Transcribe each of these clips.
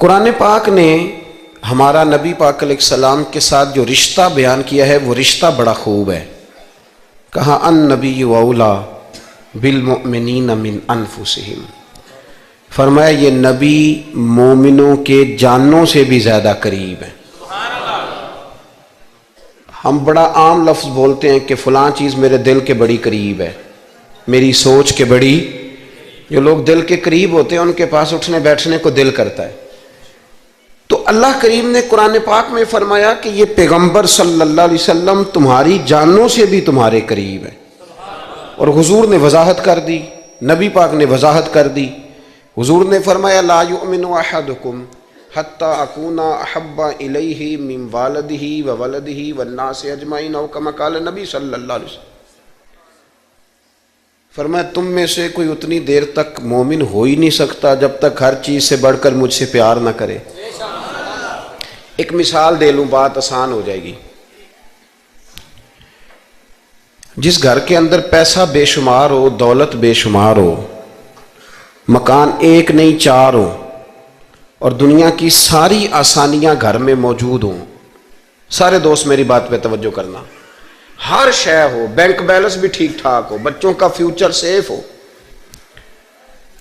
قرآن پاک نے ہمارا نبی پاک علیہ السلام کے ساتھ جو رشتہ بیان کیا ہے وہ رشتہ بڑا خوب ہے. کہا النبی اولا بالمؤمنین من انفسہم، فرمایا یہ نبی مومنوں کے جانوں سے بھی زیادہ قریب ہے. ہم بڑا عام لفظ بولتے ہیں کہ فلاں چیز میرے دل کے بڑی قریب ہے، میری سوچ کے بڑی. جو لوگ دل کے قریب ہوتے ہیں ان کے پاس اٹھنے بیٹھنے کو دل کرتا ہے. تو اللہ کریم نے قرآن پاک میں فرمایا کہ یہ پیغمبر صلی اللہ علیہ وسلم تمہاری جانوں سے بھی تمہارے قریب ہے. اور حضور نے وضاحت کر دی، نبی پاک نے وضاحت کر دی. حضور نے فرمایا لا یؤمن احدکم حتی اکون احب الیہ من والدہ وولدہ والناس اجمعین او کما قال نبی صلی اللہ علیہ وسلم. فرمایا تم میں سے کوئی اتنی دیر تک مومن ہو ہی نہیں سکتا جب تک ہر چیز سے بڑھ کر مجھ سے پیار نہ کرے. ایک مثال دے لوں، بات آسان ہو جائے گی. جس گھر کے اندر پیسہ بے شمار ہو، دولت بے شمار ہو، مکان ایک نہیں چار ہو، اور دنیا کی ساری آسانیاں گھر میں موجود ہوں، سارے دوست میری بات پہ توجہ کرنا، ہر شے ہو، بینک بیلنس بھی ٹھیک ٹھاک ہو، بچوں کا فیوچر سیف ہو،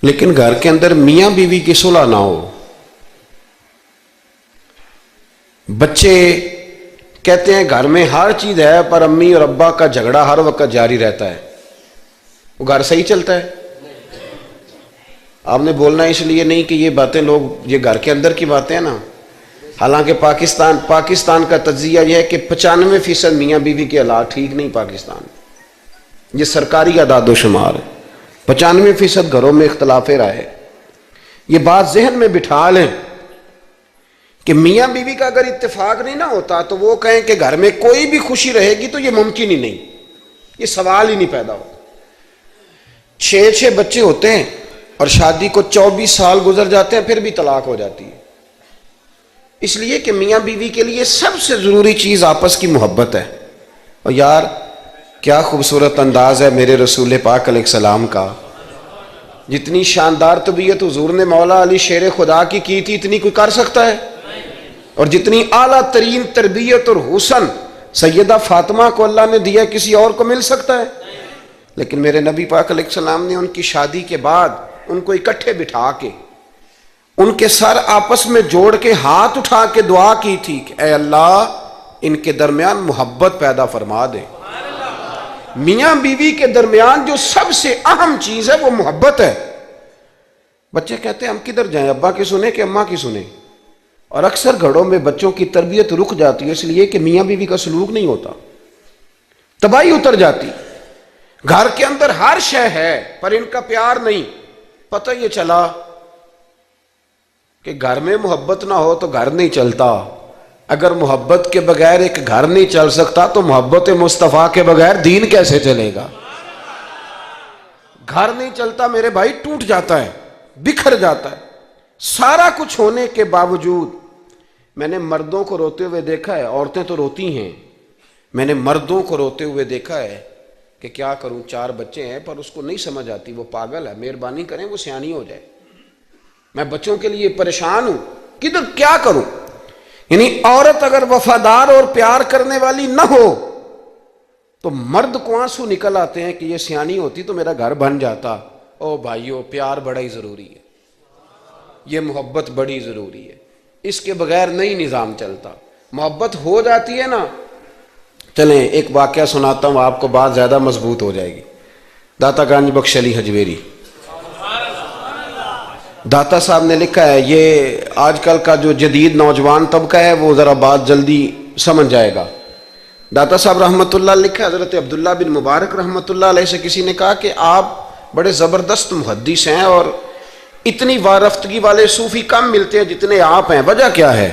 لیکن گھر کے اندر میاں بیوی کی صلح نہ ہو. بچے کہتے ہیں گھر میں ہر چیز ہے پر امی اور ابا کا جھگڑا ہر وقت جاری رہتا ہے، وہ گھر صحیح چلتا ہے؟ آپ نے بولنا اس لیے نہیں کہ یہ باتیں لوگ، یہ گھر کے اندر کی باتیں ہیں نا. حالانکہ پاکستان کا تجزیہ یہ ہے کہ 95% میاں بیوی کے حالات ٹھیک نہیں. پاکستان یہ سرکاری اعداد و شمار ہے. 95% گھروں میں اختلاف رائے ہے. یہ بات ذہن میں بٹھا لیں کہ میاں بیوی کا اگر اتفاق نہیں نہ ہوتا تو وہ کہیں کہ گھر میں کوئی بھی خوشی رہے گی تو یہ ممکن ہی نہیں، یہ سوال ہی نہیں پیدا ہوتا. 6 بچے ہوتے ہیں اور شادی کو 24 سال گزر جاتے ہیں پھر بھی طلاق ہو جاتی ہے. اس لیے کہ میاں بیوی کے لیے سب سے ضروری چیز آپس کی محبت ہے. اور یار کیا خوبصورت انداز ہے میرے رسول پاک علیہ السلام کا. جتنی شاندار طبیعت حضور نے مولا علی شیر خدا کی تھی اتنی کوئی کر سکتا ہے؟ اور جتنی اعلیٰ ترین تربیت اور حسن سیدہ فاطمہ کو اللہ نے دیا کسی اور کو مل سکتا ہے؟ لیکن میرے نبی پاک علیہ السلام نے ان کی شادی کے بعد ان کو اکٹھے بٹھا کے ان کے سر آپس میں جوڑ کے ہاتھ اٹھا کے دعا کی تھی کہ اے اللہ ان کے درمیان محبت پیدا فرما دے. میاں بیوی کے درمیان جو سب سے اہم چیز ہے وہ محبت ہے. بچے کہتے ہیں ہم کدھر جائیں، ابا کی سنیں کہ اماں کی سنیں؟ اور اکثر گھروں میں بچوں کی تربیت رک جاتی ہے اس لیے کہ میاں بیوی کا سلوک نہیں ہوتا، تباہی اتر جاتی. گھر کے اندر ہر شے ہے پر ان کا پیار نہیں. پتہ یہ چلا کہ گھر میں محبت نہ ہو تو گھر نہیں چلتا. اگر محبت کے بغیر ایک گھر نہیں چل سکتا تو محبت مصطفیٰ کے بغیر دین کیسے چلے گا؟ گھر نہیں چلتا میرے بھائی، ٹوٹ جاتا ہے، بکھر جاتا ہے. سارا کچھ ہونے کے باوجود میں نے مردوں کو روتے ہوئے دیکھا ہے، عورتیں تو روتی ہیں، میں نے مردوں کو روتے ہوئے دیکھا ہے کہ کیا کروں 4 بچے ہیں پر اس کو نہیں سمجھ آتی، وہ پاگل ہے، مہربانی کریں وہ سیانی ہو جائے، میں بچوں کے لیے پریشان ہوں، کدھر کیا کروں. یعنی عورت اگر وفادار اور پیار کرنے والی نہ ہو تو مرد کو آنسو نکل آتے ہیں کہ یہ سیانی ہوتی تو میرا گھر بن جاتا. او بھائیو پیار بڑا ہی ضروری ہے، یہ محبت بڑی ضروری ہے، اس کے بغیر نہیں نظام چلتا. محبت ہو جاتی ہے نا. چلیں ایک واقعہ سناتا ہوں آپ کو، بات زیادہ مضبوط ہو جائے گی. داتا گنج بخش علی حجویری داتا صاحب نے لکھا ہے، یہ آج کل کا جو جدید نوجوان طبقہ ہے وہ ذرا بات جلدی سمجھ جائے گا. داتا صاحب رحمۃ اللہ لکھا ہے، حضرت عبداللہ بن مبارک رحمۃ اللہ علیہ سے کسی نے کہا کہ آپ بڑے زبردست محدث ہیں اور اتنی وارفتگی والے صوفی کم ملتے ہیں جتنے آپ ہیں، وجہ کیا ہے؟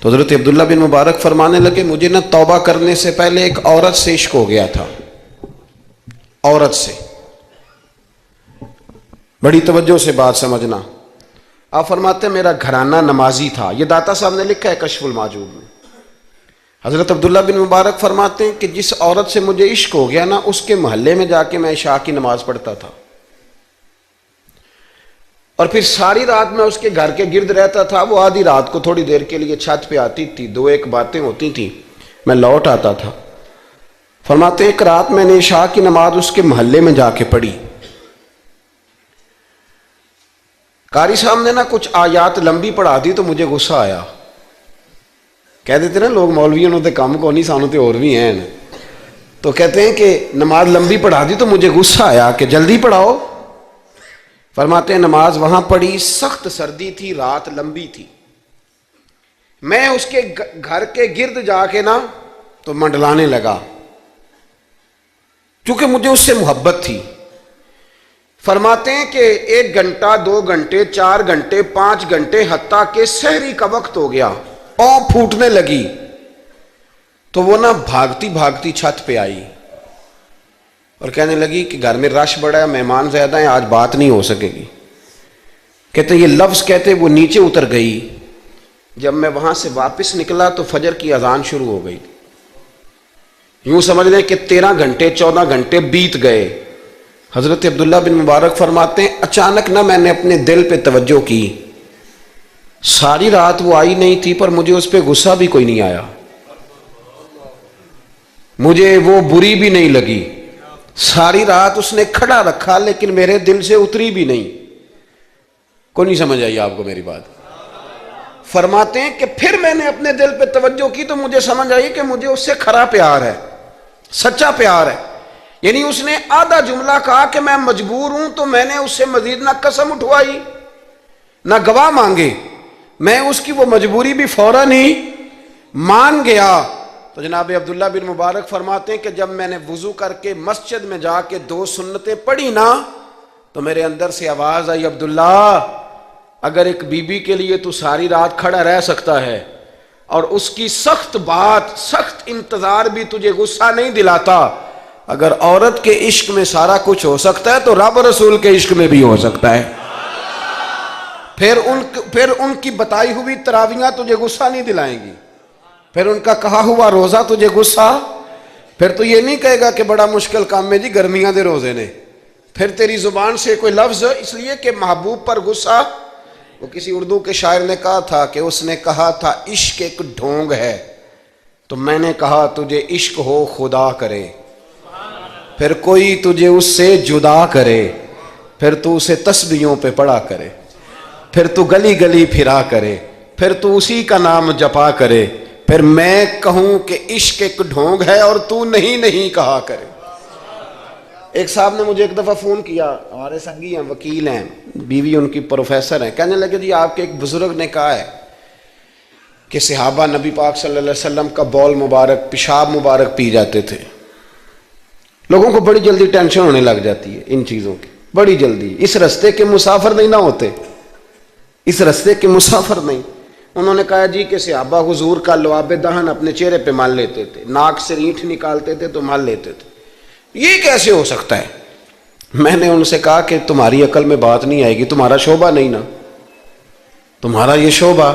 تو حضرت عبداللہ بن مبارک فرمانے لگے مجھے نہ توبہ کرنے سے پہلے ایک عورت سے عشق ہو گیا تھا، عورت سے. بڑی توجہ سے بات سمجھنا. آپ فرماتے ہیں میرا گھرانہ نمازی تھا. یہ داتا صاحب نے لکھا ہے کشف المعجوب میں. حضرت عبداللہ بن مبارک فرماتے ہیں کہ جس عورت سے مجھے عشق ہو گیا نا اس کے محلے میں جا کے میں عشاء کی نماز پڑھتا تھا. اور پھر ساری رات میں اس کے گھر کے گرد رہتا تھا. وہ آدھی رات کو تھوڑی دیر کے لیے چھت پہ آتی تھی, 2-1 باتیں ہوتی تھیں, میں لوٹ آتا تھا. فرماتے ایک رات میں نے عشاء کی نماز اس کے محلے میں جا کے پڑھی. قاری صاحب نے نا کچھ آیات لمبی پڑھا دی تو مجھے غصہ آیا. کہہ دیتے نا لوگ مولویوں نے کام کو نہیں, سانو تے اور بھی ہیں. تو کہتے ہیں کہ نماز لمبی پڑھا دی تو مجھے غصہ آیا کہ جلدی پڑھاؤ. فرماتے ہیں نماز وہاں پڑھی, سخت سردی تھی, رات لمبی تھی. میں اس کے گھر کے گرد جا کے نا تو منڈلانے لگا, کیونکہ مجھے اس سے محبت تھی. فرماتے ہیں کہ 1 گھنٹہ 2 گھنٹے 4 گھنٹے 5 گھنٹے حتیٰ کہ سحری کا وقت ہو گیا, پاؤں پھوٹنے لگی. تو وہ نا بھاگتی بھاگتی چھت پہ آئی اور کہنے لگی کہ گھر میں رش بڑا ہے, مہمان زیادہ ہیں, آج بات نہیں ہو سکے گی. کہتے یہ لفظ کہتے وہ نیچے اتر گئی. جب میں وہاں سے واپس نکلا تو فجر کی اذان شروع ہو گئی. یوں سمجھ لیں کہ 13 گھنٹے 14 گھنٹے بیت گئے. حضرت عبداللہ بن مبارک فرماتے ہیں اچانک نہ میں نے اپنے دل پہ توجہ کی. ساری رات وہ آئی نہیں تھی پر مجھے اس پہ غصہ بھی کوئی نہیں آیا, مجھے وہ بری بھی نہیں لگی. ساری رات اس نے کھڑا رکھا لیکن میرے دل سے اتری بھی نہیں. کوئی نہیں سمجھ آئی آپ کو میری بات؟ فرماتے ہیں کہ پھر میں نے اپنے دل پہ توجہ کی تو مجھے سمجھ آئی کہ مجھے اس سے کھرا پیار ہے, سچا پیار ہے. یعنی اس نے آدھا جملہ کہا کہ میں مجبور ہوں, تو میں نے اس سے مزید نہ قسم اٹھوائی نہ گواہ مانگے, میں اس کی وہ مجبوری بھی فوراً ہی مان گیا. تو جناب عبداللہ بن مبارک فرماتے ہیں کہ جب میں نے وضو کر کے مسجد میں جا کے 2 سنتیں پڑھی نا تو میرے اندر سے آواز آئی, عبداللہ اگر ایک بی بی کے لیے تو ساری رات کھڑا رہ سکتا ہے اور اس کی سخت بات سخت انتظار بھی تجھے غصہ نہیں دلاتا, اگر عورت کے عشق میں سارا کچھ ہو سکتا ہے تو رب رسول کے عشق میں بھی ہو سکتا ہے. پھر ان کی بتائی ہوئی تراویحاں تجھے غصہ نہیں دلائیں گی, پھر ان کا کہا ہوا روزہ تجھے غصہ, پھر تو یہ نہیں کہے گا کہ بڑا مشکل کام ہے جی گرمیاں دے روزے نے. پھر تیری زبان سے کوئی لفظ, اس لیے کہ محبوب پر غصہ. وہ کسی اردو کے شاعر نے کہا تھا کہ اس نے کہا تھا عشق ایک ڈھونگ ہے, تو میں نے کہا تجھے عشق ہو خدا کرے, پھر کوئی تجھے اس سے جدا کرے, پھر تو اسے تسبیحوں پہ پڑھا کرے, پھر تو گلی گلی پھرا کرے, پھر تو اسی کا نام جپا کرے, پھر میں کہوں کہ عشق ایک ڈھونگ ہے اور تو نہیں کہا کرے. ایک صاحب نے مجھے ایک دفعہ فون کیا, ہمارے سنگی ہیں, وکیل ہیں, بیوی ان کی پروفیسر ہیں. کہنے لگے جی آپ کے ایک بزرگ نے کہا ہے کہ صحابہ نبی پاک صلی اللہ علیہ وسلم کا بول مبارک پیشاب مبارک پی جاتے تھے. لوگوں کو بڑی جلدی ٹینشن ہونے لگ جاتی ہے ان چیزوں کی, بڑی جلدی. اس رستے کے مسافر نہیں نہ ہوتے, اس رستے کے مسافر نہیں. انہوں نے کہا جی کہ صحابہ حضور کا لعاب دہن اپنے چہرے پہ مال لیتے تھے, ناک سے رینٹ نکالتے تھے تو مال لیتے تھے. یہ کیسے ہو سکتا ہے؟ میں نے ان سے کہا کہ تمہاری عقل میں بات نہیں آئے گی, تمہارا شعبہ نہیں نا, تمہارا یہ شعبہ.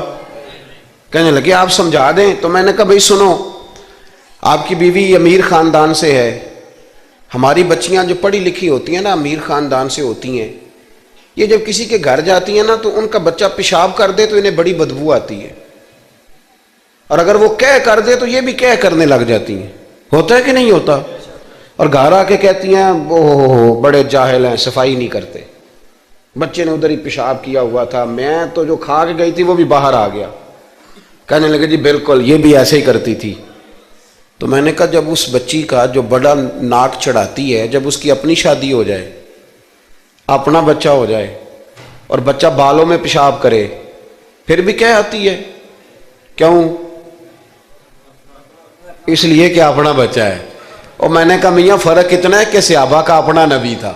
کہنے لگے آپ سمجھا دیں. تو میں نے کہا بھائی سنو, آپ کی بیوی امیر خاندان سے ہے, ہماری بچیاں جو پڑھی لکھی ہوتی ہیں نا امیر خاندان سے ہوتی ہیں, یہ جب کسی کے گھر جاتی ہیں نا تو ان کا بچہ پیشاب کر دے تو انہیں بڑی بدبو آتی ہے, اور اگر وہ کہہ کر دے تو یہ بھی کہہ کرنے لگ جاتی ہیں. ہوتا ہے کہ نہیں ہوتا؟ اور گھر آ کے کہتی ہیں وہ بڑے جاہل ہیں, صفائی نہیں کرتے, بچے نے ادھر ہی پیشاب کیا ہوا تھا, میں تو جو کھا کے گئی تھی وہ بھی باہر آ گیا. کہنے لگے جی بالکل یہ بھی ایسے ہی کرتی تھی. تو میں نے کہا جب اس بچی کا جو بڑا ناک چڑھاتی ہے, جب اس کی اپنی شادی ہو جائے, اپنا بچہ ہو جائے اور بچہ بالوں میں پیشاب کرے, پھر بھی کیا آتی ہے؟ کیوں؟ اس لیے کہ اپنا بچہ ہے. اور میں نے کہا میاں فرق اتنا ہے کہ صحابہ کا اپنا نبی تھا.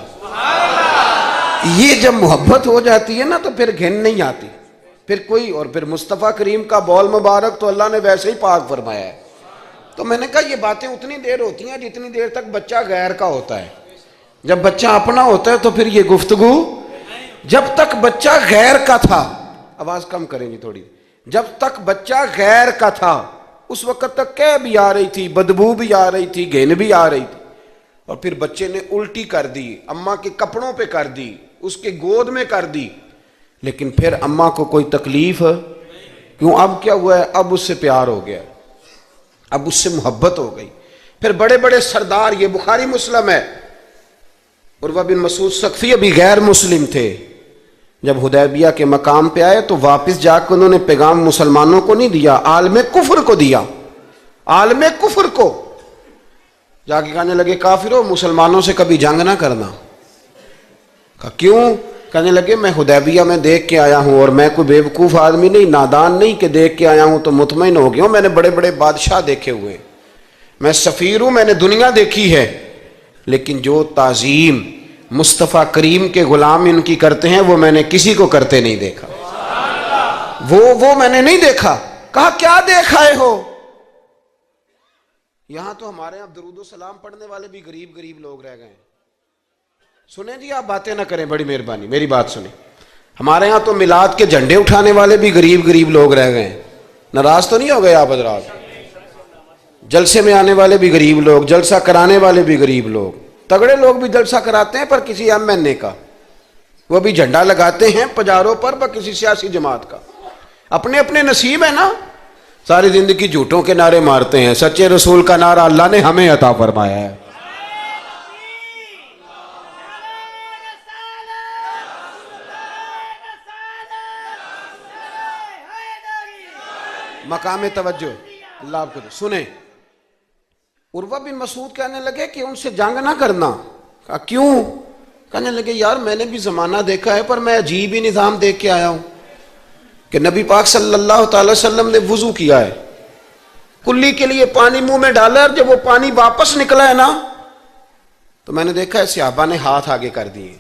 یہ جب محبت ہو جاتی ہے نا تو پھر گھن نہیں آتی پھر کوئی. اور پھر مصطفیٰ کریم کا بول مبارک تو اللہ نے ویسے ہی پاک فرمایا ہے. تو میں نے کہا یہ باتیں اتنی دیر ہوتی ہیں جتنی دیر تک بچہ غیر کا ہوتا ہے. جب بچہ اپنا ہوتا ہے تو پھر یہ گفتگو. جب تک بچہ غیر کا تھا, آواز کم کریں گی تھوڑی, جب تک بچہ غیر کا تھا اس وقت تک کہہ بھی آ رہی تھی, بدبو بھی آ رہی تھی, گھن بھی آ رہی تھی. اور پھر بچے نے الٹی کر دی, اماں کے کپڑوں پہ کر دی, اس کے گود میں کر دی. لیکن پھر اماں کو کوئی تکلیف کیوں؟ اب کیا ہوا ہے؟ اب اس سے پیار ہو گیا، اب اس سے محبت ہو گئی۔ پھر بڑے بڑے سردار، یہ بخاری مسلم ہے، عروہ بن مسعود ثقفی ابھی غیر مسلم تھے، جب حدیبیہ کے مقام پہ آئے تو واپس جا کے انہوں نے پیغام مسلمانوں کو نہیں دیا، عالم کفر کو دیا، عالم کفر کو جا کے کہنے لگے کافروں مسلمانوں سے کبھی جنگ نہ کرنا۔ کہا کیوں؟ کہنے لگے میں حدیبیہ میں دیکھ کے آیا ہوں، اور میں کوئی بیوقوف آدمی نہیں، نادان نہیں کہ دیکھ کے آیا ہوں تو مطمئن ہو گیا ہوں، میں نے بڑے بڑے بادشاہ دیکھے ہوئے، میں سفیر ہوں، میں نے دنیا دیکھی ہے، لیکن جو تعظیم مصطفیٰ کریم کے غلام ان کی کرتے ہیں وہ میں نے کسی کو کرتے نہیں دیکھا، وہ میں نے نہیں دیکھا۔ کہا کیا دیکھ آئے ہو؟ یہاں تو ہمارے یہاں درود و سلام پڑھنے والے بھی غریب غریب لوگ رہ گئے ہیں۔ سنیں جی، آپ باتیں نہ کریں، بڑی مہربانی میری بات سنیں۔ ہمارے ہاں تو میلاد کے جھنڈے اٹھانے والے بھی غریب غریب لوگ رہ گئے ہیں، ناراض تو نہیں ہو گئے آپ حضرات؟ جلسے میں آنے والے بھی غریب لوگ، جلسہ کرانے والے بھی غریب لوگ، تگڑے لوگ بھی جلسہ کراتے ہیں پر کسی ایم این اے کا، وہ بھی جھنڈا لگاتے ہیں پجاروں پر کسی سیاسی جماعت کا، اپنے اپنے نصیب ہے نا۔ ساری زندگی جھوٹوں کے نعرے مارتے ہیں، سچے رسول کا نعرہ اللہ نے ہمیں عطا فرمایا ہے۔ مقام توجہ اللہ آپ کو دے۔ سنیں، عروہ بن مسعود کہنے لگے کہ ان سے جنگ نہ کرنا۔ کہا کیوں؟ کہنے لگے یار میں نے بھی زمانہ دیکھا ہے پر میں عجیب ہی نظام دیکھ کے آیا ہوں کہ نبی پاک صلی اللہ تعالی وسلم نے وضو کیا ہے، کلی کے لیے پانی منہ میں ڈالا، اور جب وہ پانی واپس نکلا ہے نا تو میں نے دیکھا ہے صحابہ نے ہاتھ آگے کر دیے،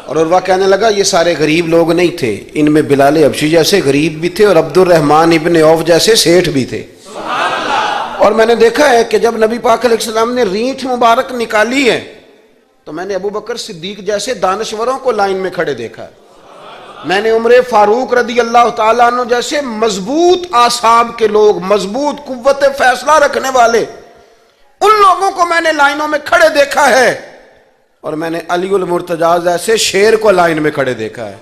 اور عروہ کہنے لگا یہ سارے غریب لوگ نہیں تھے، ان میں بلال حبشی جیسے غریب بھی تھے اور عبد الرحمن ابن عوف جیسے سیٹھ بھی تھے، اور میں نے دیکھا ہے کہ جب نبی پاک علیہ السلام نے رینٹ مبارک نکالی ہے تو میں نے ابو بکر صدیق جیسے دانشوروں کو لائن میں کھڑے دیکھا ہے، میں نے عمر فاروق رضی اللہ تعالیٰ عنہ جیسے مضبوط اعصاب کے لوگ، مضبوط قوت فیصلہ رکھنے والے، ان لوگوں کو میں نے لائنوں میں کھڑے دیکھا ہے، اور میں نے علی المرتضیٰ ایسے شیر کو لائن میں کھڑے دیکھا ہے۔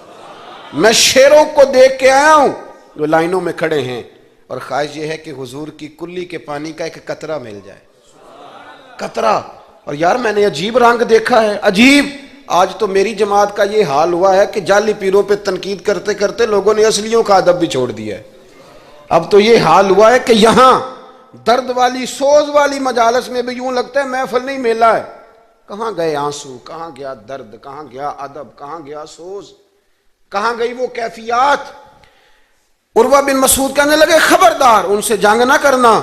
میں شیروں کو دیکھ کے آیا ہوں جو لائنوں میں کھڑے ہیں، اور خواہش یہ ہے کہ حضور کی کلی کے پانی کا ایک قطرہ مل جائے، قطرہ۔ اور یار میں نے عجیب رنگ دیکھا ہے، عجیب۔ آج تو میری جماعت کا یہ حال ہوا ہے کہ جعلی پیروں پہ تنقید کرتے کرتے لوگوں نے اصلیوں کا ادب بھی چھوڑ دیا ہے۔ اب تو یہ حال ہوا ہے کہ یہاں درد والی سوز والی مجالس میں بھی یوں لگتا ہے محفل نہیں میلہ ہے۔ کہاں گئے آنسو، کہاں گیا درد، کہاں گیا ادب، کہاں گیا سوز، کہاں گئی وہ کیفیات؟ عروہ بن مسعود کہنے لگے خبردار ان سے جنگ نہ کرنا،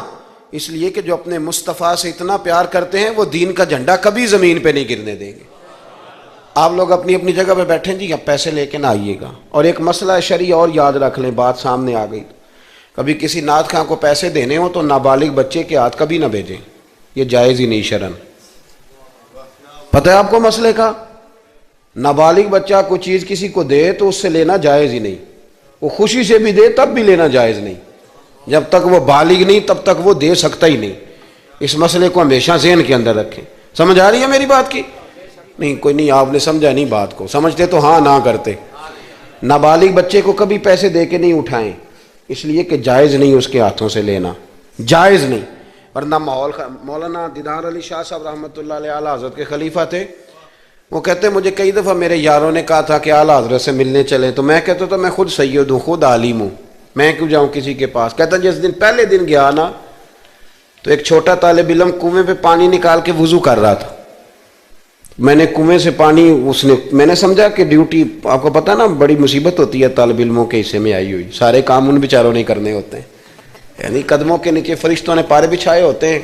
اس لیے کہ جو اپنے مصطفیٰ سے اتنا پیار کرتے ہیں وہ دین کا جھنڈا کبھی زمین پہ نہیں گرنے دیں گے۔ آپ لوگ اپنی اپنی جگہ پہ بیٹھیں جی، اب پیسے لے کے نہ آئیے گا۔ اور ایک مسئلہ شرعی اور یاد رکھ لیں، بات سامنے آ گئی، کبھی کسی نعت خواں کو پیسے دینے ہوں تو نابالغ بچے کے ہاتھ کبھی نہ بھیجیں، یہ جائز ہی نہیں شرعن۔ پتہ ہے آپ کو مسئلے کا؟ نابالغ بچہ کوئی چیز کسی کو دے تو اس سے لینا جائز ہی نہیں، وہ خوشی سے بھی دے تب بھی لینا جائز نہیں، جب تک وہ بالغ نہیں تب تک وہ دے سکتا ہی نہیں۔ اس مسئلے کو ہمیشہ ذہن کے اندر رکھیں۔ سمجھ آ رہی ہے میری بات کی؟ نہیں کوئی نہیں، آپ نے سمجھا نہیں بات کو، سمجھتے تو ہاں نہ کرتے۔ نابالغ بچے کو کبھی پیسے دے کے نہیں اٹھائیں، اس لیے کہ جائز نہیں اس کے ہاتھوں سے لینا، جائز نہیں۔ ورنہ مولانا دیدار علی شاہ صاحب رحمۃ اللہ علیہ اعلیٰ حضرت کے خلیفہ تھے، وہ کہتے مجھے کئی دفعہ میرے یاروں نے کہا تھا کہ اعلیٰ حضرت سے ملنے چلے، تو میں کہتا تھا میں خود سید ہوں، خود عالم ہوں، میں کیوں جاؤں کسی کے پاس۔ کہتا جس دن پہلے دن گیا نا تو ایک چھوٹا طالب علم کنویں پہ پانی نکال کے وضو کر رہا تھا، میں نے کنویں سے پانی میں نے سمجھا کہ ڈیوٹی، آپ کو پتہ نا بڑی مصیبت ہوتی ہے طالب علموں کے حصے میں آئی ہوئی، سارے کام ان بیچاروں نہیں کرنے ہوتے ہیں، یعنی قدموں کے نیچے فرشتوں نے پارے بچھائے ہوتے ہیں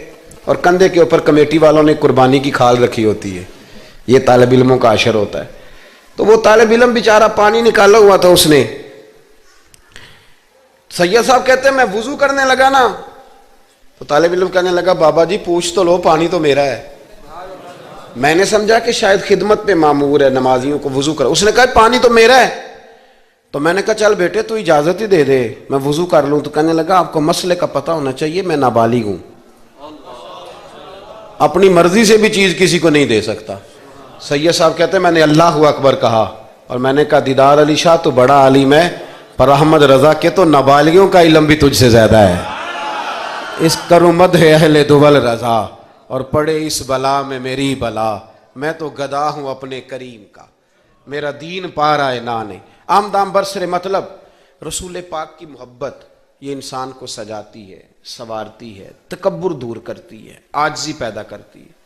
اور کندھے کے اوپر کمیٹی والوں نے قربانی کی کھال رکھی ہوتی ہے، یہ طالب علموں کا عشر ہوتا ہے۔ تو وہ طالب علم بیچارہ پانی نکالا ہوا تھا، اس نے، سید صاحب کہتے ہیں میں وضو کرنے لگا نا تو طالب علم کہنے لگا بابا جی پوچھ تو لو، پانی تو میرا ہے۔ میں نے سمجھا کہ شاید خدمت پہ معمور ہے، نمازیوں کو وضو کرا، اس نے کہا پانی تو میرا ہے، تو میں نے کہا چل بیٹے تو اجازت ہی دے دے میں وضو کر لوں، تو کہنے لگا آپ کو مسئلے کا پتہ ہونا چاہیے، میں نابالغ ہوں، اپنی مرضی سے بھی چیز کسی کو نہیں دے سکتا۔ سید صاحب کہتے ہیں میں نے اللہ اکبر کہا اور میں نے کہا دیدار علی شاہ تو بڑا عالم ہے، پر احمد رضا کے تو نابالغوں کا علم بھی تجھ سے زیادہ ہے۔ اس کرو مدح اہل دول رضا، اور پڑے اس بلا میں میری بلا، میں تو گدا ہوں اپنے کریم کا، میرا دین پا رہا ہے نانے۔ عام دام برسر مطلب رسول پاک کی محبت یہ انسان کو سجاتی ہے، سنوارتی ہے، تکبر دور کرتی ہے، عاجزی پیدا کرتی ہے،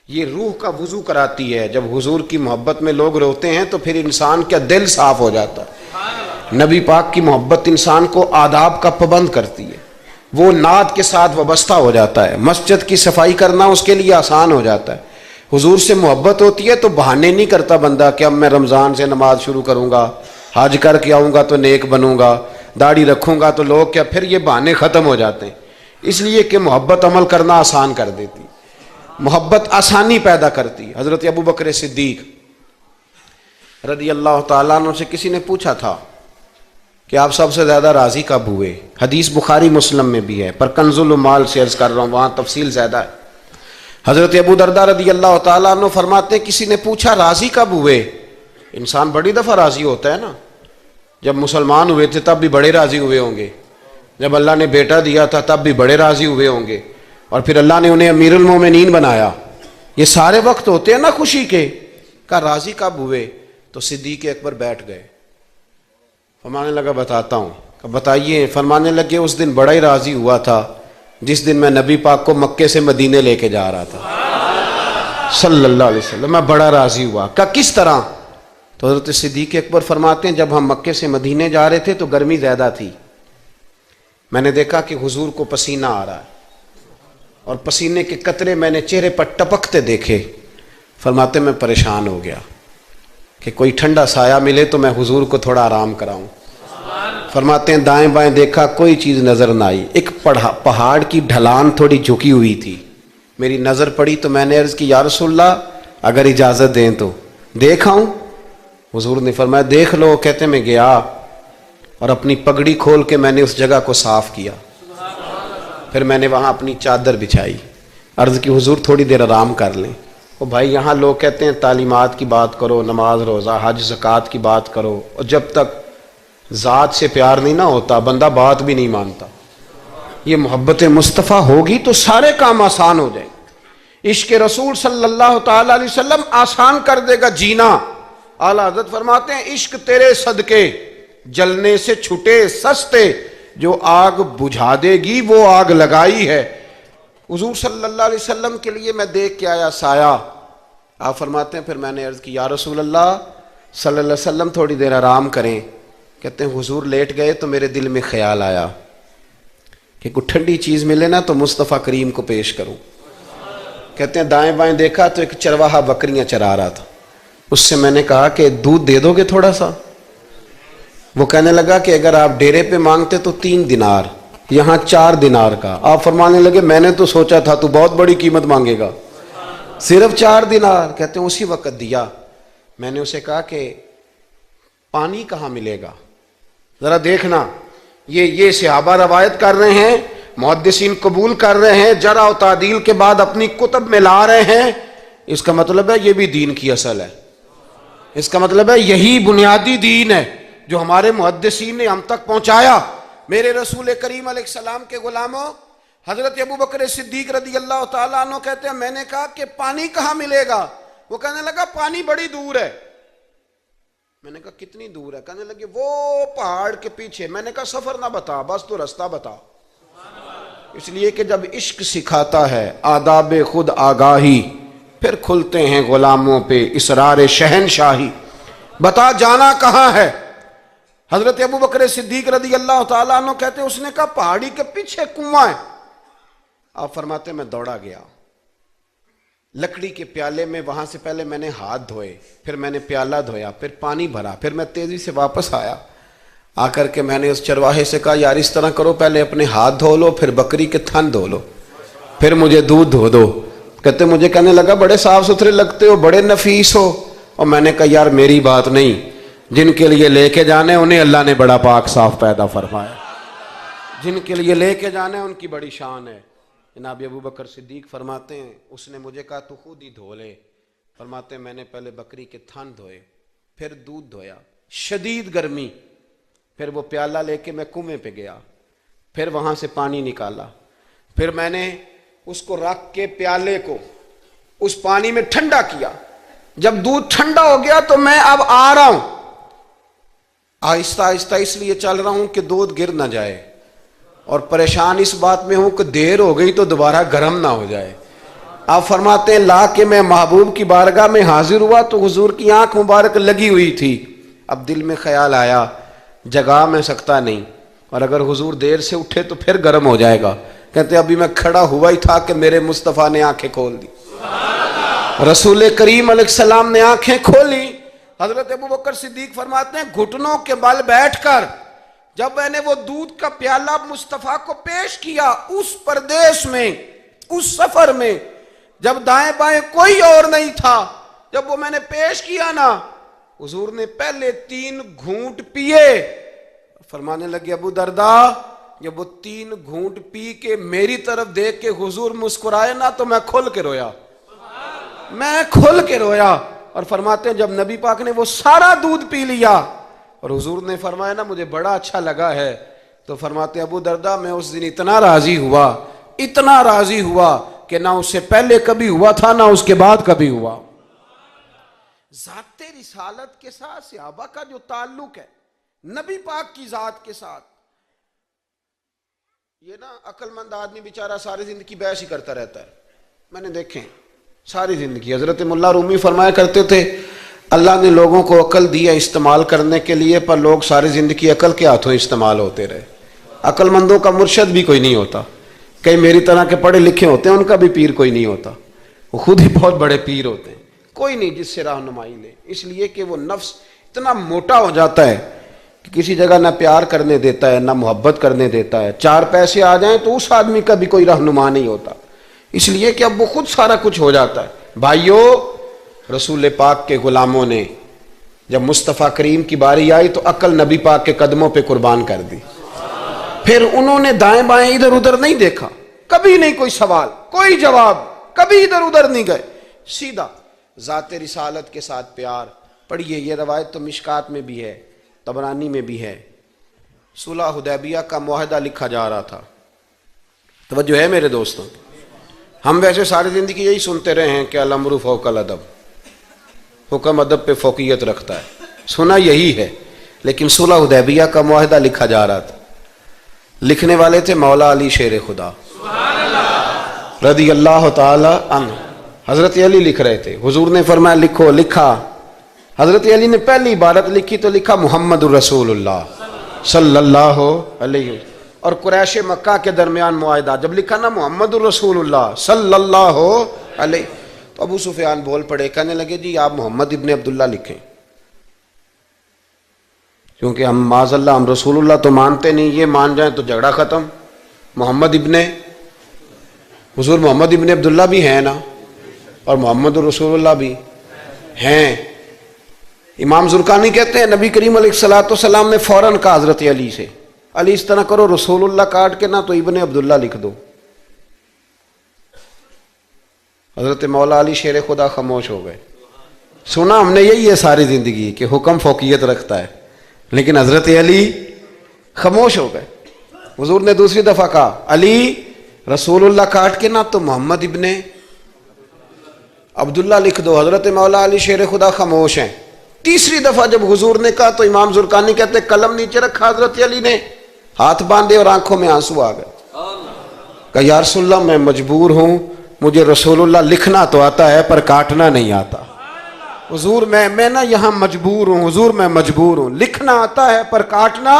یہ روح کا وضو کراتی ہے۔ جب حضور کی محبت میں لوگ روتے ہیں تو پھر انسان کا دل صاف ہو جاتا ہے۔ نبی پاک کی محبت انسان کو آداب کا پابند کرتی ہے، وہ نعت کے ساتھ وابستہ ہو جاتا ہے، مسجد کی صفائی کرنا اس کے لیے آسان ہو جاتا ہے۔ حضور سے محبت ہوتی ہے تو بہانے نہیں کرتا بندہ کہ اب میں رمضان سے نماز شروع کروں گا، حج کر کے آؤں گا تو نیک بنوں گا، داڑھی رکھوں گا تو لوگ کیا، پھر یہ بہانے ختم ہو جاتے ہیں۔ اس لیے کہ محبت عمل کرنا آسان کر دیتی، محبت آسانی پیدا کرتی۔ حضرت ابو بکر صدیق رضی اللہ تعالیٰ عنہ سے کسی نے پوچھا تھا کہ آپ سب سے زیادہ راضی کب ہوئے؟ حدیث بخاری مسلم میں بھی ہے، پر کنز المال سے عرض کر رہا ہوں، وہاں تفصیل زیادہ ہے۔ حضرت ابو درداء رضی اللہ تعالیٰ عنہ فرماتے ہیں کسی نے پوچھا راضی کب ہوئے؟ انسان بڑی دفعہ راضی ہوتا ہے نا، جب مسلمان ہوئے تھے تب بھی بڑے راضی ہوئے ہوں گے، جب اللہ نے بیٹا دیا تھا تب بھی بڑے راضی ہوئے ہوں گے، اور پھر اللہ نے انہیں امیر المومنین بنایا، یہ سارے وقت ہوتے ہیں نا خوشی کے۔ کہا راضی کب ہوئے؟ تو صدیق اکبر بیٹھ گئے، فرمانے لگا بتاتا ہوں۔ کہ بتائیے۔ فرمانے لگے اس دن بڑا ہی راضی ہوا تھا جس دن میں نبی پاک کو مکے سے مدینے لے کے جا رہا تھا صلی اللہ علیہ وسلم، میں بڑا راضی ہوا۔ کہا کس طرح؟ تو حضرت صدیق اکبر فرماتے ہیں جب ہم مکے سے مدینے جا رہے تھے تو گرمی زیادہ تھی، میں نے دیکھا کہ حضور کو پسینہ آ رہا ہے اور پسینے کے قطرے میں نے چہرے پر ٹپکتے دیکھے۔ فرماتے میں پریشان ہو گیا کہ کوئی ٹھنڈا سایہ ملے تو میں حضور کو تھوڑا آرام کراؤں۔ فرماتے ہیں دائیں بائیں دیکھا کوئی چیز نظر نہ آئی، ایک پہاڑ کی ڈھلان تھوڑی جھکی ہوئی تھی، میری نظر پڑی تو میں نے عرض کی یا رسول اللہ اگر اجازت دیں تو دیکھ آؤں؟ حضور نے فرمایا دیکھ لو۔ کہتے میں گیا اور اپنی پگڑی کھول کے میں نے اس جگہ کو صاف کیا، پھر میں نے وہاں اپنی چادر بچھائی، عرض کی حضور تھوڑی دیر آرام کر لیں۔ وہ بھائی یہاں لوگ کہتے ہیں تعلیمات کی بات کرو، نماز روزہ حج زکوٰۃ کی بات کرو، اور جب تک ذات سے پیار نہیں نہ ہوتا بندہ بات بھی نہیں مانتا۔ یہ محبت مصطفیٰ ہوگی تو سارے کام آسان ہو جائیں گے۔ عشق رسول صلی اللہ تعالیٰ علیہ وسلم آسان کر دے گا جینا۔ اعلیٰ حضرت فرماتے ہیں عشق تیرے صدقے جلنے سے چھٹے سستے، جو آگ بجھا دے گی وہ آگ لگائی ہے۔ حضور صلی اللہ علیہ وسلم کے لیے میں دیکھ کے آیا سایہ۔ آپ فرماتے ہیں پھر میں نے عرض کی یا رسول اللہ صلی اللہ علیہ وسلم تھوڑی دیر آرام کریں۔ کہتے ہیں حضور لیٹ گئے تو میرے دل میں خیال آیا کہ کوئی ٹھنڈی چیز ملے نا تو مصطفیٰ کریم کو پیش کروں۔ کہتے ہیں دائیں بائیں دیکھا تو ایک چرواہا بکریاں چرا رہا تھا، اس سے میں نے کہا کہ دودھ دے دو گے تھوڑا سا؟ وہ کہنے لگا کہ اگر آپ ڈیرے پہ مانگتے تو 3 دینار، یہاں 4 دینار کا۔ آپ فرمانے لگے میں نے تو سوچا تھا تو بہت بڑی قیمت مانگے گا، صرف 4 دینار۔ کہتے ہیں اسی وقت دیا۔ میں نے اسے کہا کہ پانی کہاں ملے گا؟ ذرا دیکھنا، یہ صحابہ روایت کر رہے ہیں، محدثین قبول کر رہے ہیں، جرح و تعدیل کے بعد اپنی کتب میں لا رہے ہیں، اس کا مطلب ہے یہ بھی دین کی اصل ہے، اس کا مطلب ہے یہی بنیادی دین ہے جو ہمارے محدثین نے ہم تک پہنچایا۔ میرے رسول کریم علیہ السلام کے غلاموں، حضرت ابو بکر صدیق رضی اللہ تعالیٰ عنہ کہتے ہیں میں نے کہا کہ پانی کہاں ملے گا؟ وہ کہنے لگا پانی بڑی دور ہے۔ میں نے کہا کتنی دور ہے؟ کہنے لگے وہ پہاڑ کے پیچھے۔ میں نے کہا سفر نہ بتا، بس تو رستہ بتا۔ اس لیے کہ جب عشق سکھاتا ہے آداب خود آگاہی، پھر کھلتے ہیں غلاموں پہ اسرار شہنشاہی۔ بتا جانا کہاں ہے؟ حضرت ابو بکر صدیق رضی اللہ تعالیٰ عنہ کہتے ہیں اس نے کہا پہاڑی کے پیچھے کنواں ہے۔ آپ فرماتے میں دوڑا گیا، لکڑی کے پیالے میں وہاں سے پہلے میں نے ہاتھ دھوئے، پھر میں نے پیالہ دھویا، پھر پانی بھرا، پھر میں تیزی سے واپس آیا۔ آ کر کے میں نے اس چرواہے سے کہا یار اس طرح کرو، پہلے اپنے ہاتھ دھو لو، پھر بکری کے تھن دھو لو، پھر مجھے دودھ دھو دو۔ کہتے مجھے کہنے لگا بڑے صاف ستھرے لگتے ہو، بڑے نفیس ہو۔ اور میں نے کہا یار میری بات نہیں، جن کے لیے لے کے جانے انہیں اللہ نے بڑا پاک صاف پیدا فرمایا، جن کے لیے لے کے جانے ان کی بڑی شان ہے۔ جناب ابو بکر صدیق فرماتے ہیں اس نے مجھے کہا تو خود ہی دھو لے۔ فرماتے ہیں میں نے پہلے بکری کے تھن دھوئے، پھر دودھ دھویا، شدید گرمی، پھر وہ پیالہ لے کے میں کنویں پہ گیا، پھر وہاں سے پانی نکالا، پھر میں نے اس کو رکھ کے پیالے کو اس پانی میں ٹھنڈا کیا، جب دودھ ٹھنڈا ہو گیا تو میں اب آ رہا ہوں، آہستہ آہستہ اس لیے چل رہا ہوں کہ دودھ گر نہ جائے، اور پریشان اس بات میں ہوں کہ دیر ہو گئی تو دوبارہ گرم نہ ہو جائے۔ آپ فرماتے ہیں لا کے میں محبوب کی بارگاہ میں حاضر ہوا تو حضور کی آنکھ مبارک لگی ہوئی تھی، اب دل میں خیال آیا جگا میں سکتا نہیں، اور اگر حضور دیر سے اٹھے تو پھر گرم ہو جائے گا، کہتے ابھی میں کھڑا ہوا ہی تھا کہ میرے مصطفیٰ نے آنکھیں کھول دی، رسول کریم علیہ السلام نے آنکھیں کھولی۔ حضرت ابوبکر صدیق فرماتے ہیں گھٹنوں کے بل بیٹھ کر جب میں نے وہ دودھ کا پیالہ مصطفیٰ کو پیش کیا، اس پردیس میں، اس سفر میں، جب دائیں بائیں کوئی اور نہیں تھا، جب وہ میں نے پیش کیا نا، حضور نے پہلے 3 گھونٹ پیے، فرمانے لگے ابو درداء جب وہ 3 گھونٹ پی کے میری طرف دیکھ کے حضور مسکرائے نا تو میں کھل کے رویا، میں کھل کے رویا۔ اور فرماتے ہیں جب نبی پاک نے وہ سارا دودھ پی لیا اور حضور نے فرمایا نا مجھے بڑا اچھا لگا ہے، تو فرماتے ہیں ابو درداء میں اس دن اتنا راضی ہوا، اتنا راضی ہوا کہ نہ اس سے پہلے کبھی ہوا تھا نہ اس کے بعد کبھی ہوا۔ ذات رسالت کے ساتھ صحابہ کا جو تعلق ہے نبی پاک کی ذات کے ساتھ، یہ نا عقل مند آدمی بیچارہ ساری زندگی بحث ہی کرتا رہتا ہے، میں نے دیکھیں ساری زندگی۔ حضرت ملا رومی فرمایا کرتے تھے اللہ نے لوگوں کو عقل دی ہے استعمال کرنے کے لیے، پر لوگ ساری زندگی عقل کے ہاتھوں استعمال ہوتے رہے، عقل مندوں کا مرشد بھی کوئی نہیں ہوتا، کئی میری طرح کے پڑھے لکھے ہوتے ہیں ان کا بھی پیر کوئی نہیں ہوتا، وہ خود ہی بہت بڑے پیر ہوتے ہیں، کوئی نہیں جس سے رہنمائی لے، اس لیے کہ وہ نفس اتنا موٹا ہو جاتا ہے کہ کسی جگہ نہ پیار کرنے دیتا ہے نہ محبت کرنے دیتا ہے، 4 پیسے آ جائیں تو اس آدمی کا بھی کوئی رہنما نہیں ہوتا، اس لیے کہ اب وہ خود سارا کچھ ہو جاتا ہے۔ بھائیو رسول پاک کے غلاموں نے جب مصطفیٰ کریم کی باری آئی تو عقل نبی پاک کے قدموں پہ قربان کر دی، پھر انہوں نے دائیں بائیں ادھر ادھر نہیں دیکھا، کبھی نہیں کوئی سوال کوئی جواب، کبھی ادھر ادھر نہیں گئے، سیدھا ذات رسالت کے ساتھ پیار۔ پڑھیے یہ روایت تو مشکات میں بھی ہے، طبرانی میں بھی ہے، صلح حدیبیہ کا معاہدہ لکھا جا رہا تھا، توجہ ہے میرے دوستوں، ہم ویسے ساری زندگی یہی سنتے رہے ہیں کہ الامر فوق الادب، حکم ادب پہ فوقیت رکھتا ہے، سنا یہی ہے، لیکن صلح حدیبیہ کا معاہدہ لکھا جا رہا تھا، لکھنے والے تھے مولا علی شیر خدا رضی اللہ تعالی عنہ، حضرت علی لکھ رہے تھے، حضور نے فرمایا لکھو، لکھا، حضرت علی نے پہلی عبارت لکھی تو لکھا محمد الرسول اللہ صلی اللہ علیہ وسلم، اور قریش مکہ کے درمیان معاہدہ، جب لکھا نا محمد الرسول اللہ صلی اللہ علیہ، تو ابو سفیان بول پڑے، کہنے لگے جی آپ محمد ابن عبداللہ لکھیں، کیونکہ ہم معاذ اللہ ہم رسول اللہ تو مانتے نہیں، یہ مان جائیں تو جھگڑا ختم، محمد ابن حضور محمد ابن عبداللہ بھی ہیں نا، اور محمد الرسول اللہ بھی ہیں۔ امام زرقانی کہتے ہیں نبی کریم علیہ السلام نے فوراً کہا حضرت علی سے، علی اس طرح کرو رسول اللہ کاٹ کے نہ تو ابن عبداللہ لکھ دو، حضرت مولا علی شیر خدا خاموش ہو گئے۔ سنا ہم نے یہی ہے ساری زندگی کہ حکم فوقیت رکھتا ہے، لیکن حضرت علی خاموش ہو گئے۔ حضور نے دوسری دفعہ کہا علی رسول اللہ کاٹ کے نہ تو محمد ابن عبداللہ لکھ دو، حضرت مولا علی شیر خدا خاموش ہیں۔ تیسری دفعہ جب حضور نے کہا تو امام زرقانی کہتے قلم نیچے رکھا حضرت علی نے، ہاتھ باندھے اور آنکھوں میں آنسو آ گئے، کہا یا رسول اللہ میں مجبور ہوں، مجھے رسول اللہ لکھنا تو آتا ہے پر کاٹنا نہیں آتا، حضور میں نا یہاں مجبور ہوں، حضور میں مجبور ہوں، لکھنا آتا ہے پر کاٹنا،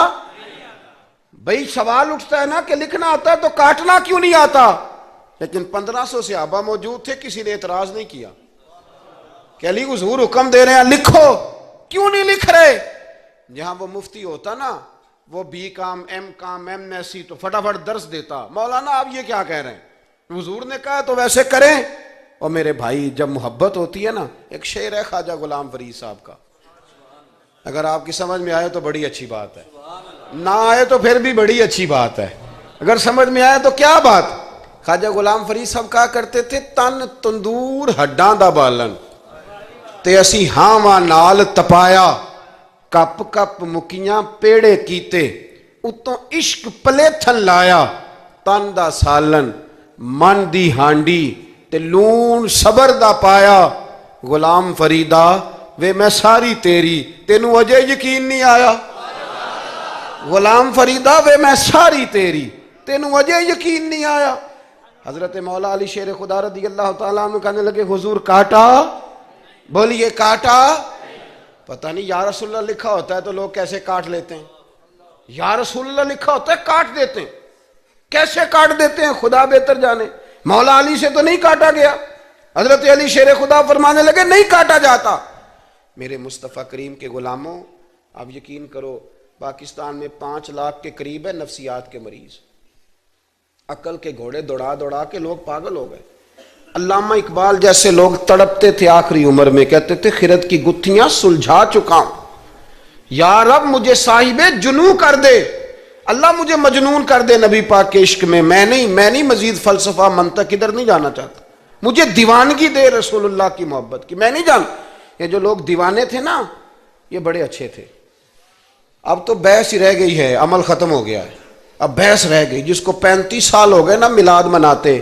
بھئی سوال اٹھتا ہے نا کہ لکھنا آتا ہے تو کاٹنا کیوں نہیں آتا؟ لیکن 1500 صحابہ موجود تھے، کسی نے اعتراض نہیں کیا کہ علی حضور حکم دے رہے ہیں لکھو، کیوں نہیں لکھ رہے؟ جہاں وہ مفتی ہوتا نا، وہ B com M S C تو فٹافٹ درس دیتا، مولانا آپ یہ کیا کہہ رہے ہیں، حضور نے کہا تو ویسے کریں۔ اور میرے بھائی جب محبت ہوتی ہے نا، ایک شعر ہے خواجہ غلام فرید صاحب کا، اگر آپ کی سمجھ میں آئے تو بڑی اچھی بات ہے، نہ آئے تو پھر بھی بڑی اچھی بات ہے، اگر سمجھ میں آئے تو کیا بات۔ خواجہ غلام فرید صاحب کہا کرتے تھے تن تندور ہڈاں دا بالن، تے اسی ہاواں نال تپایا کپ کپ مکیاں پیڑے کیتے اتوں عشق پلیتھن لایا تن دا سالن من دی ہانڈی تے لون صبر دا پایا غلام فریدا وے میں ساری تیری تینوں اجے یقین نہیں آیا غلام فریدا وے میں ساری تیری تینوں اجے یقین نہیں آیا حضرت مولا علی شیر خدا رضی اللہ تعالیٰ عنہ کہنے لگے حضور کاٹا بولیے کاٹا پتہ نہیں یا رسول اللہ لکھا ہوتا ہے تو لوگ کیسے کاٹ لیتے ہیں یا رسول اللہ لکھا ہوتا ہے کاٹ دیتے ہیں کیسے کاٹ دیتے ہیں خدا بہتر جانے مولا علی سے تو نہیں کاٹا گیا حضرت علی شیر خدا فرمانے لگے نہیں کاٹا جاتا میرے مصطفیٰ کریم کے غلاموں آپ یقین کرو پاکستان میں 5 لاکھ کے قریب ہے نفسیات کے مریض عقل کے گھوڑے دوڑا دوڑا کے لوگ پاگل ہو گئے علامہ اقبال جیسے لوگ تڑپتے تھے آخری عمر میں کہتے تھے خرد کی گتھیاں سلجھا چکا ہوں یا رب مجھے صاحب جنوں کر دے اللہ مجھے مجنون کر دے نبی پاک کے عشق میں نہیں مزید فلسفہ منطق ادھر نہیں جانا چاہتا مجھے دیوانگی دے رسول اللہ کی محبت کی میں نہیں جان یہ جو لوگ دیوانے تھے نا یہ بڑے اچھے تھے اب تو بحث ہی رہ گئی ہے عمل ختم ہو گیا ہے اب بحث رہ گئی جس کو 35 سال ہو گئے نا میلاد مناتے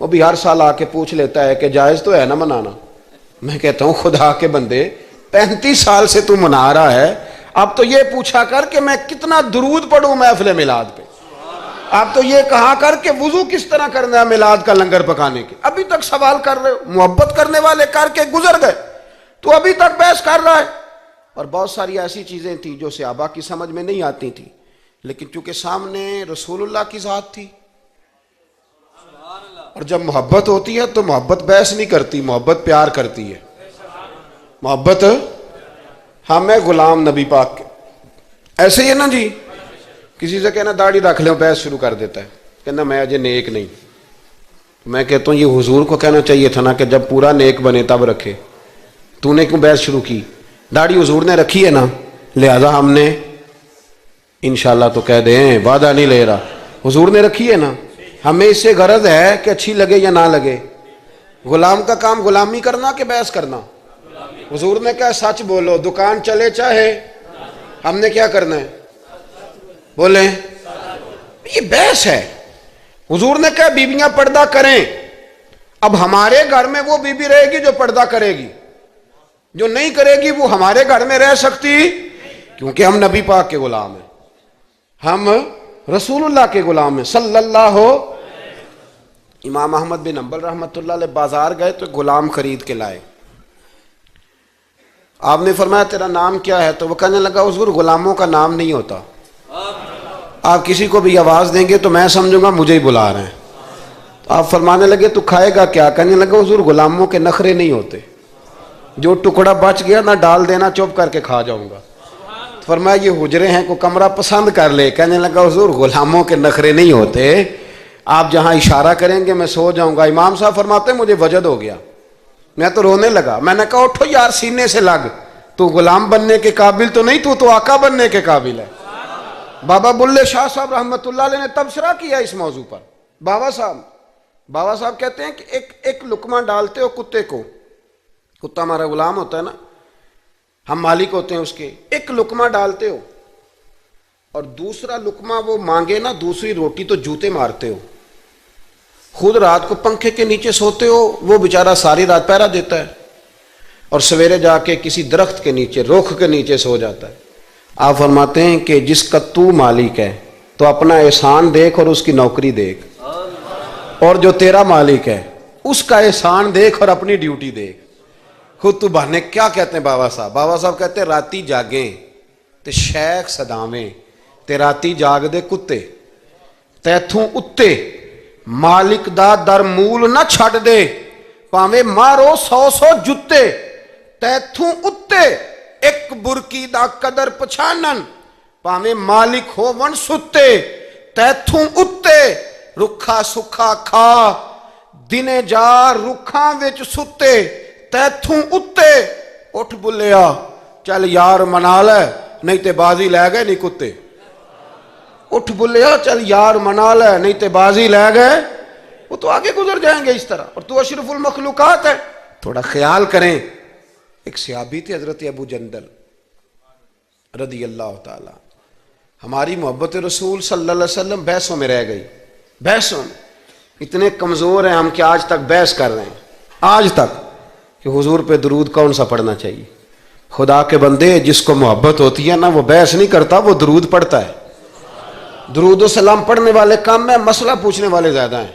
وہ بھی ہر سال آ کے پوچھ لیتا ہے کہ جائز تو ہے نا منانا میں کہتا ہوں خدا کے بندے 35 سال سے تو منا رہا ہے اب تو یہ پوچھا کر کہ میں کتنا درود پڑھوں محفل میلاد پہ آپ تو یہ کہا کر کہ وضو کس طرح کرنا ہے میلاد کا لنگر پکانے کے ابھی تک سوال کر رہے ہو محبت کرنے والے کر کے گزر گئے تو ابھی تک بحث کر رہا ہے اور بہت ساری ایسی چیزیں تھیں جو صحابہ کی سمجھ میں نہیں آتی تھی لیکن چونکہ سامنے رسول اللہ کی ذات تھی اور جب محبت ہوتی ہے تو محبت بحث نہیں کرتی محبت پیار کرتی ہے محبت ہم ہے غلام نبی پاک کے ایسے ہی ہے نا جی کسی سے کہنا داڑھی رکھ لیں بحث شروع کر دیتا ہے کہنا میں اجے نیک نہیں میں کہتا ہوں یہ حضور کو کہنا چاہیے تھا نا کہ جب پورا نیک بنے تب رکھے تو نے کیوں بحث شروع کی داڑھی حضور نے رکھی ہے نا لہذا ہم نے انشاءاللہ تو کہہ دیں وعدہ نہیں لے رہا حضور نے رکھی ہے نا ہمیں اس سے غرض ہے کہ اچھی لگے یا نہ لگے غلام کا کام غلامی کرنا کہ بحث کرنا حضور نے کہا سچ بولو دکان چلے چاہے ہم نے کیا کرنا ہے بولیں یہ بحث ہے حضور نے کہا بیویاں پردہ کریں اب ہمارے گھر میں وہ بیوی رہے گی جو پردہ کرے گی جو نہیں کرے گی وہ ہمارے گھر میں رہ سکتی کیونکہ ہم نبی پاک کے غلام ہیں ہم رسول اللہ کے غلام ہیں صلی اللہ امام احمد بن حنبل رحمۃ اللہ علیہ بازار گئے تو غلام خرید کے لائے آپ نے فرمایا تیرا نام کیا ہے تو وہ کہنے لگا حضور غلاموں کا نام نہیں ہوتا آپ کسی کو بھی آواز دیں گے تو میں سمجھوں گا مجھے ہی بلا رہے ہیں تو آپ فرمانے لگے تو کھائے گا کیا کہنے لگا حضور غلاموں کے نخرے نہیں ہوتے جو ٹکڑا بچ گیا نہ ڈال دینا چپ کر کے کھا جاؤں گا فرمایا یہ حجرے ہیں کو کمرہ پسند کر لے کہنے لگا حضور غلاموں کے نخرے نہیں ہوتے آپ جہاں اشارہ کریں گے میں سو جاؤں گا امام صاحب فرماتے مجھے وجد ہو گیا میں تو رونے لگا میں نے کہا اٹھو یار سینے سے لگ تو غلام بننے کے قابل تو نہیں تو آقا بننے کے قابل ہے بابا بلے شاہ صاحب رحمۃ اللہ علیہ نے تبصرہ کیا اس موضوع پر بابا صاحب کہتے ہیں کہ ایک لقمہ ڈالتے ہو کتے کو کتا ہمارا غلام ہوتا ہے نا ہم مالک ہوتے ہیں اس کے ایک لقمہ ڈالتے ہو اور دوسرا لقمہ وہ مانگے نا دوسری روٹی تو جوتے مارتے ہو خود رات کو پنکھے کے نیچے سوتے ہو وہ بیچارہ ساری رات پہرا دیتا ہے اور سویرے جا کے کسی درخت کے نیچے رخ کے نیچے سو جاتا ہے آپ فرماتے ہیں کہ جس کا تو مالک ہے تو اپنا احسان دیکھ اور اس کی نوکری دیکھ اور جو تیرا مالک ہے اس کا احسان دیکھ اور اپنی ڈیوٹی دیکھ خود تو بہانے کیا کہتے ہیں بابا صاحب کہتے ہیں راتی جاگیں تے شیخ صداویں تے راتی جاگ دے کتے تیتھوں اتے مالک دا در مول نہ چھڑ دے پاویں مارو 100 جتے تیتھوں اتے ایک برکی دا قدر پچھانن پاویں مالک ہو ون ستے تیتھوں اتے رکھا سکھا کھا دنے جا رکھاں وچ ستے تیتھوں اتے اٹھ بلیا چل یار منا لے نہیں تے بازی لے گئے نہیں کتے اٹھ بلیا چل یار منا لے نہیں تے بازی لے گئے وہ تو آگے گزر جائیں گے اس طرح اور تو اشرف المخلوقات ہے تھوڑا خیال کریں ایک صحابی تھے حضرت ابو جندل رضی اللہ تعالی. ہماری محبت رسول صلی اللہ علیہ وسلم بحثوں میں رہ گئی. بحثوں میں اتنے کمزور ہیں ہم کہ آج تک بحث کر رہے ہیں آج تک کہ حضور پہ درود کون سا پڑھنا چاہیے. خدا کے بندے جس کو محبت ہوتی ہے نا وہ بحث نہیں کرتا, وہ درود پڑھتا ہے. درود و سلام پڑھنے والے کم ہیں, مسئلہ پوچھنے والے زیادہ ہیں.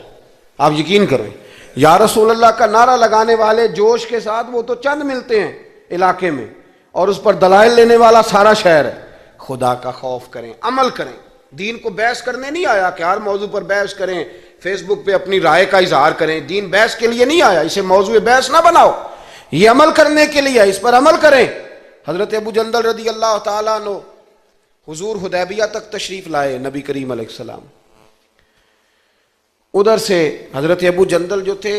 آپ یقین کریں, یا رسول اللہ کا نعرہ لگانے والے جوش کے ساتھ وہ تو چند ملتے ہیں علاقے میں, اور اس پر دلائل لینے والا سارا شہر ہے. خدا کا خوف کریں, عمل کریں. دین کو بحث کرنے نہیں آیا کہ ہر موضوع پر بحث کریں, فیس بک پہ اپنی رائے کا اظہار کریں. دین بحث کے لیے نہیں آیا, اسے موضوع بحث نہ بناؤ, یہ عمل کرنے کے لیے, اس پر عمل کریں. حضرت ابو جندل رضی اللہ تعالیٰ عنہ حضور حدیبیہ تک تشریف لائے نبی کریم علیہ السلام. ادھر سے حضرت ابو جندل جو تھے